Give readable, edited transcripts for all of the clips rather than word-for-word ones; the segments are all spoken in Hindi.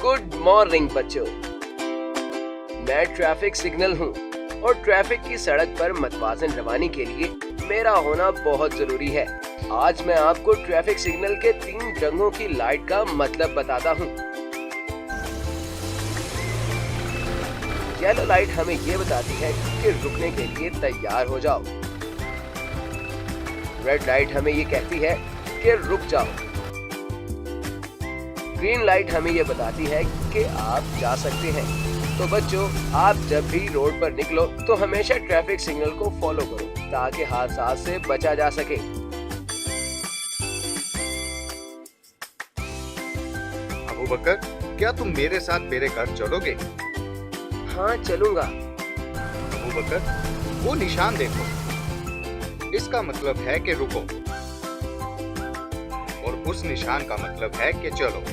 गुड मॉर्निंग बच्चों। मैं ट्रैफिक सिग्नल हूँ और ट्रैफिक की सड़क पर मतवाजन रवानी के लिए मेरा होना बहुत जरूरी है। आज मैं आपको ट्रैफिक सिग्नल के 3 रंगों की लाइट का मतलब बताता हूँ। येलो लाइट हमें ये बताती है कि रुकने के लिए तैयार हो जाओ। रेड लाइट हमें ये कहती है कि रुक जाओ। ग्रीन लाइट हमें ये बताती है कि आप जा सकते हैं। तो बच्चों, आप जब भी रोड पर निकलो तो हमेशा ट्रैफिक सिग्नल को फॉलो करो ताकि हादसा से बचा जा सके। अबू बकर, क्या तुम मेरे साथ मेरे घर चलोगे? हाँ, चलूंगा। अबू बकर, वो निशान देखो, इसका मतलब है कि रुको, और उस निशान का मतलब है कि चलो।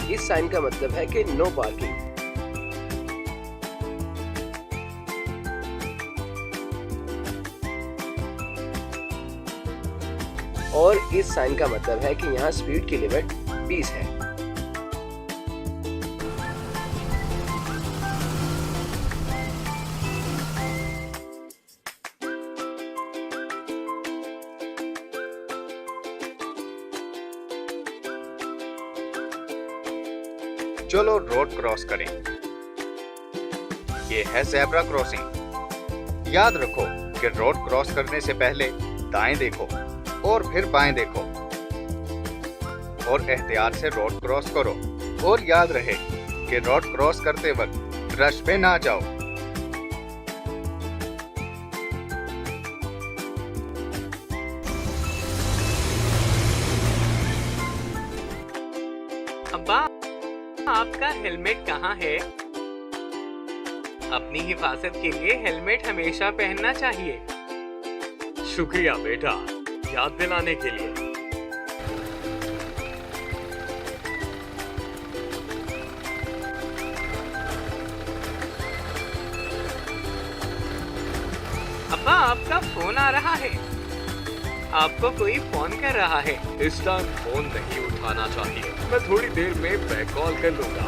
इस साइन का मतलब है कि नो पार्किंग। और इस साइन का मतलब है कि यहाँ स्पीड की लिमिट 20 है। चलो रोड क्रॉस करें। ये है ज़ेब्रा क्रॉसिंग। याद रखो कि रोड क्रॉस करने से पहले दाएं देखो और फिर बाएं देखो और एहतियात से रोड क्रॉस करो। और याद रहे कि रोड क्रॉस करते वक्त रश में ना जाओ। अब्बा, आपका हेलमेट कहाँ है? अपनी हिफाजत के लिए हेलमेट हमेशा पहनना चाहिए। शुक्रिया बेटा, याद दिलाने के लिए। अब्बा, आपका फोन आ रहा है। आपको कोई फोन कर रहा है। इस टाइम फोन नहीं उठाना चाहिए। मैं थोड़ी देर में बैक कॉल कर लूंगा।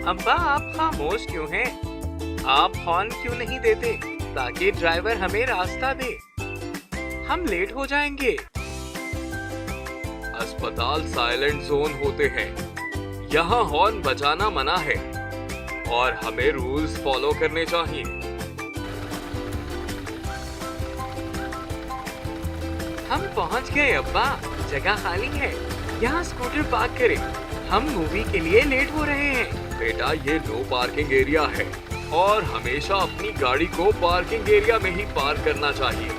अब्बा, आप खामोश क्यों हैं? आप हॉर्न क्यों नहीं देते ताकि ड्राइवर हमें रास्ता दे? हम लेट हो जाएंगे। अस्पताल साइलेंट जोन होते हैं। यहाँ हॉर्न बजाना मना है और हमें रूल्स फॉलो करने चाहिए। हम पहुंच गए अब्बा, जगह खाली है। यहाँ स्कूटर पार्क करें। हम मूवी के लिए लेट हो रहे हैं। बेटा, ये नो पार्किंग एरिया है और हमेशा अपनी गाड़ी को पार्किंग एरिया में ही पार्क करना चाहिए।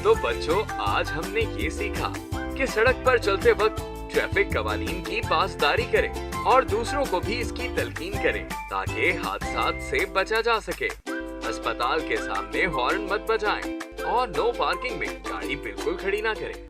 तो बच्चों, आज हमने ये सीखा कि सड़क पर चलते वक्त ट्रैफिक कवानीन की पासदारी करें और दूसरों को भी इसकी तलकीन करें ताकि हादसा से बचा जा सके। अस्पताल के सामने हॉर्न मत बजाएं और नो पार्किंग में गाड़ी बिल्कुल खड़ी ना करें।